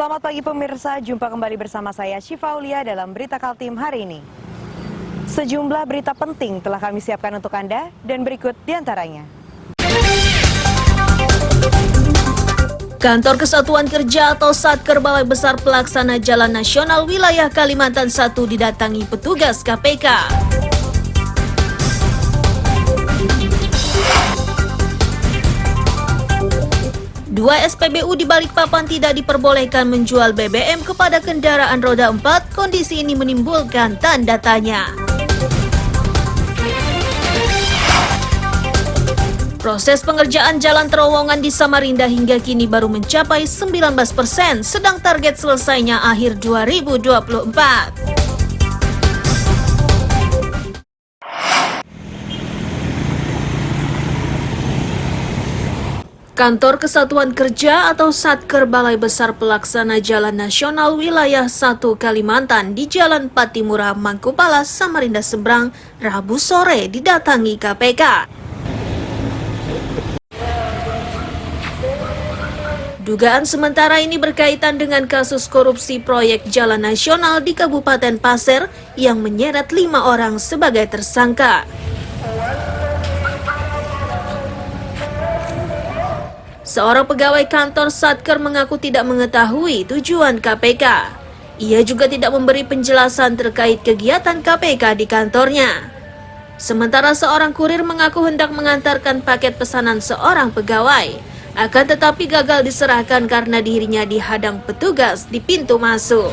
Selamat pagi pemirsa, jumpa kembali bersama saya Syifa Aulia dalam Berita Kaltim hari ini. Sejumlah berita penting telah kami siapkan untuk Anda dan berikut diantaranya. Kantor Kesatuan Kerja atau Satker Balai Besar Pelaksana Jalan Nasional Wilayah Kalimantan I didatangi petugas KPK. Dua SPBU di Balikpapan tidak diperbolehkan menjual BBM kepada kendaraan roda 4. Kondisi ini menimbulkan tanda tanya. Proses pengerjaan jalan terowongan di Samarinda hingga kini baru mencapai 19%, sedang target selesainya akhir 2024. Kantor Kesatuan Kerja atau Satker Balai Besar Pelaksana Jalan Nasional Wilayah 1 Kalimantan di Jalan Patimura, Mangkupala, Samarinda Seberang, Rabu sore didatangi KPK. Dugaan sementara ini berkaitan dengan kasus korupsi proyek jalan nasional di Kabupaten Pasir yang menyeret 5 orang sebagai tersangka. Seorang pegawai kantor Satker mengaku tidak mengetahui tujuan KPK. Ia juga tidak memberi penjelasan terkait kegiatan KPK di kantornya. Sementara seorang kurir mengaku hendak mengantarkan paket pesanan seorang pegawai, akan tetapi gagal diserahkan karena dirinya dihadang petugas di pintu masuk.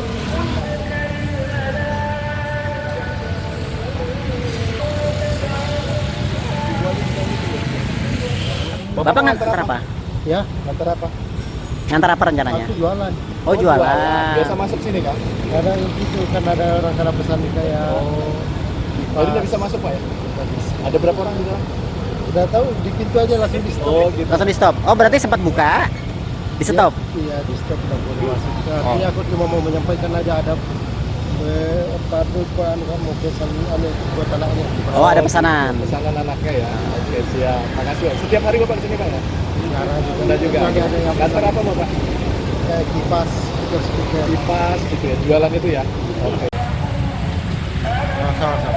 Bapak ngantar apa? Ya, ngantar apa? Ngantar apa rencananya? Aku jualan. Oh, jualan. Biasa masuk sini kan? Ada itu kan ada orang karena pesan kayak. Jadi nggak bisa masuk Pak ya? Ada berapa orang di dalam? Udah tahu di pintu aja langsung di stop. Oh gitu. Langsung di stop. Oh, berarti sempat buka? Di stop? Iya, di stop udah boleh masuk. Artinya aku cuma mau menyampaikan aja ada padukan kamu pesan buat anaknya. Oh, ada pesanan. Pesanan anaknya ya. Oke, siap. Makasih. Setiap hari Bapak di sini Pak ya? Sekarang Ada juga. ada yang Kantor apa Bapak? kayak kipas, speaker. Kipas gitu ya. Jualan itu ya. Oke. Sama-sama.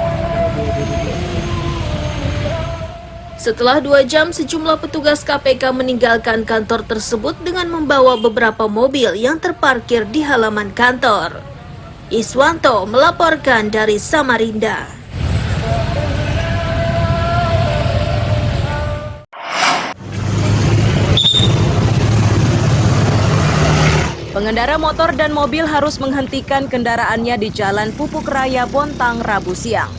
Setelah 2 jam, sejumlah petugas KPK meninggalkan kantor tersebut dengan membawa beberapa mobil yang terparkir di halaman kantor. Iswanto melaporkan dari Samarinda. Pengendara motor dan mobil harus menghentikan kendaraannya di Jalan Pupuk Raya Bontang Rabu siang.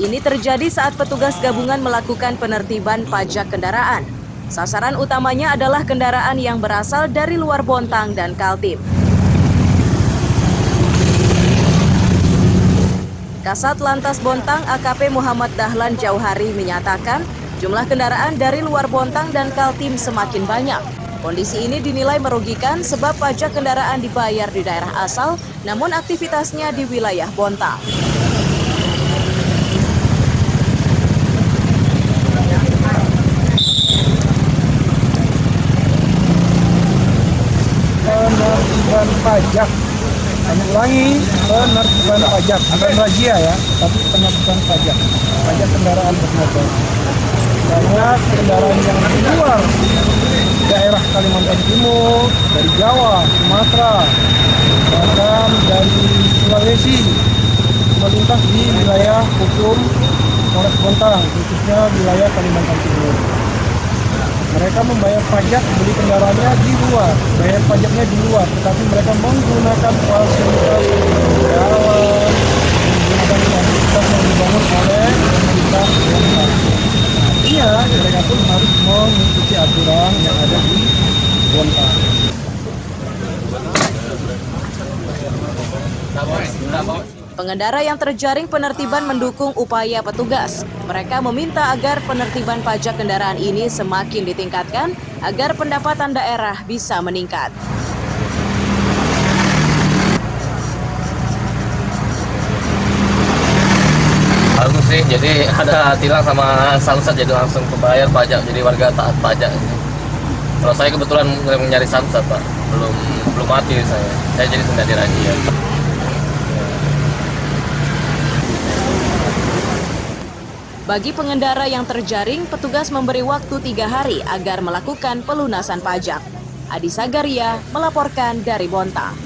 Ini terjadi saat petugas gabungan melakukan penertiban pajak kendaraan. Sasaran utamanya adalah kendaraan yang berasal dari luar Bontang dan Kaltim. Kasat Lantas Bontang AKP Muhammad Dahlan Jauhari menyatakan jumlah kendaraan dari luar Bontang dan Kaltim semakin banyak. Kondisi ini dinilai merugikan sebab pajak kendaraan dibayar di daerah asal, namun aktivitasnya di wilayah Bontang. Penertiban pajak, kami ulangi, penertiban pajak, bukan razia ya, tapi penertiban pajak kendaraan bermotor. Banyak kendaraan yang di luar daerah Kalimantan Timur, dari Jawa, Sumatera, bahkan dari Sulawesi melintas di wilayah hukum Polres Bontang, khususnya wilayah Kalimantan Timur. Mereka membayar pajak beli kendaraannya di luar, bayar pajaknya di luar, tetapi mereka menggunakan fasilitas jalan, menggunakan fasilitas yang dibangun oleh pemerintah Bontang. Artinya mereka pun harus mengikuti aturan yang ada di Bontang. Pengendara yang terjaring penertiban mendukung upaya petugas. Mereka meminta agar penertiban pajak kendaraan ini semakin ditingkatkan agar pendapatan daerah bisa meningkat. Bagus sih, jadi ada tilang sama samsat jadi langsung kebayar pajak, jadi warga taat pajak. Kalau saya kebetulan nyari samsat Pak, belum mati saya. Saya jadi tidak dirazia. Bagi pengendara yang terjaring, petugas memberi waktu 3 hari agar melakukan pelunasan pajak. Adi Sagaria melaporkan dari Bontang.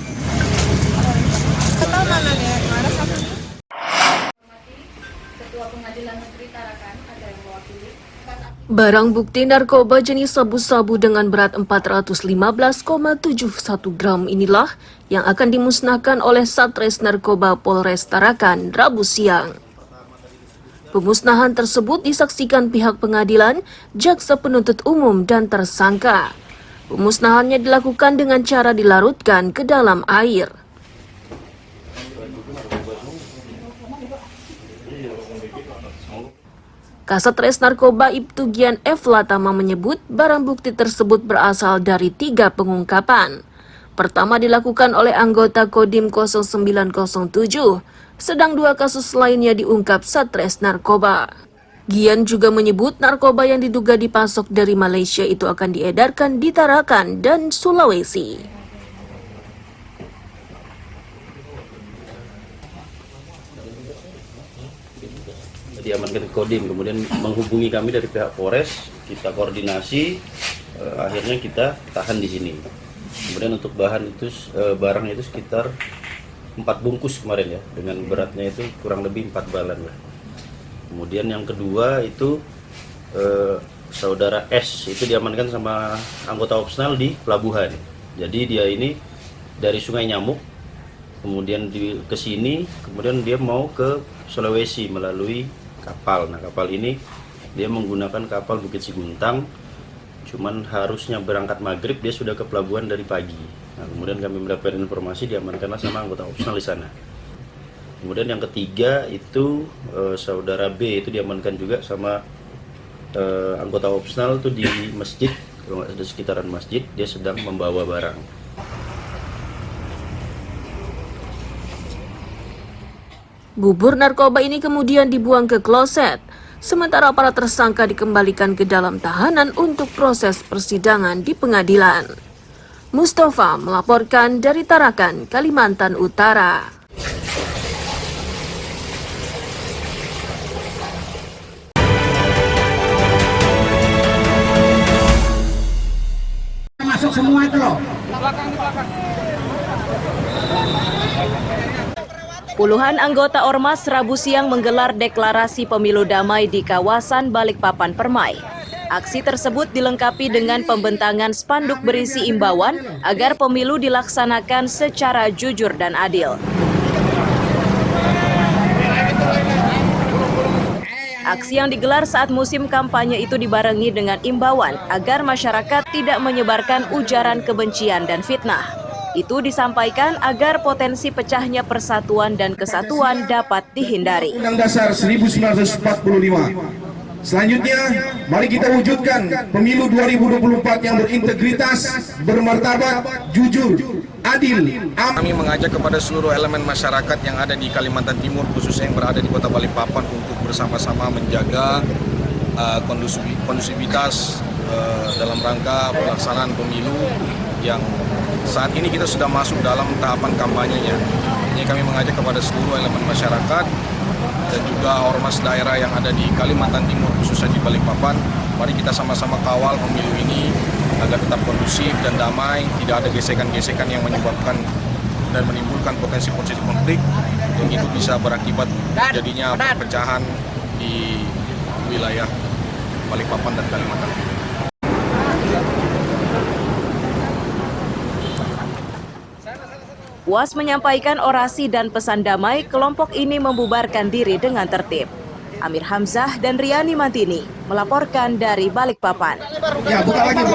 Barang bukti narkoba jenis sabu-sabu dengan berat 415,71 gram inilah yang akan dimusnahkan oleh Satres Narkoba Polres Tarakan Rabu siang. Pemusnahan tersebut disaksikan pihak pengadilan, jaksa penuntut umum, dan tersangka. Pemusnahannya dilakukan dengan cara dilarutkan ke dalam air. Kasatres Narkoba Ibtu Gian F. Latama menyebut barang bukti tersebut berasal dari 3 pengungkapan. Pertama dilakukan oleh anggota Kodim 0907, sedang 2 kasus lainnya diungkap Satres Narkoba. Gian juga menyebut narkoba yang diduga dipasok dari Malaysia itu akan diedarkan di Tarakan dan Sulawesi. Diamankan ke Kodim, kemudian menghubungi kami dari pihak Polres, kita koordinasi, akhirnya kita tahan di sini. Kemudian untuk barang itu sekitar 4 bungkus kemarin ya, dengan beratnya itu kurang lebih 4 balan lah. Kemudian yang kedua itu saudara S itu diamankan sama anggota opsional di pelabuhan. Jadi dia ini dari Sungai Nyamuk, kemudian ke sini, kemudian dia mau ke Sulawesi melalui kapal. Nah, kapal ini dia menggunakan kapal Bukit Siguntang, cuman harusnya berangkat maghrib, dia sudah ke pelabuhan dari pagi. Nah, kemudian kami mendapatkan informasi diamankanlah sama anggota opsional di sana. Kemudian yang ketiga itu saudara B itu diamankan juga sama anggota opsional itu di masjid, kalau nggak ada sekitaran masjid, dia sedang membawa barang. Bubur narkoba ini kemudian dibuang ke kloset, sementara para tersangka dikembalikan ke dalam tahanan untuk proses persidangan di pengadilan. Mustafa melaporkan dari Tarakan, Kalimantan Utara. Masuk semua itu loh. Puluhan anggota Ormas Rabu siang menggelar deklarasi pemilu damai di kawasan Balikpapan Permai. Aksi tersebut dilengkapi dengan pembentangan spanduk berisi imbauan agar pemilu dilaksanakan secara jujur dan adil. Aksi yang digelar saat musim kampanye itu dibarengi dengan imbauan agar masyarakat tidak menyebarkan ujaran kebencian dan fitnah. Itu disampaikan agar potensi pecahnya persatuan dan kesatuan dapat dihindari. Undang Dasar 1945. Selanjutnya, mari kita wujudkan pemilu 2024 yang berintegritas, bermartabat, jujur, adil. Kami mengajak kepada seluruh elemen masyarakat yang ada di Kalimantan Timur, khususnya yang berada di Kota Balikpapan, untuk bersama-sama menjaga kondusivitas dalam rangka pelaksanaan pemilu yang saat ini kita sudah masuk dalam tahapan kampanyenya. Ini kami mengajak kepada seluruh elemen masyarakat dan juga ormas daerah yang ada di Kalimantan Timur, khususnya di Balikpapan. Mari kita sama-sama kawal pemilu ini agar tetap kondusif dan damai, tidak ada gesekan-gesekan yang menyebabkan dan menimbulkan potensi-potensi konflik yang itu bisa berakibat jadinya perpecahan di wilayah Balikpapan dan Kalimantan Timur. Puas menyampaikan orasi dan pesan damai, kelompok ini membubarkan diri dengan tertib. Amir Hamzah dan Riani Mantini melaporkan dari Balikpapan. Ya, buka lagi.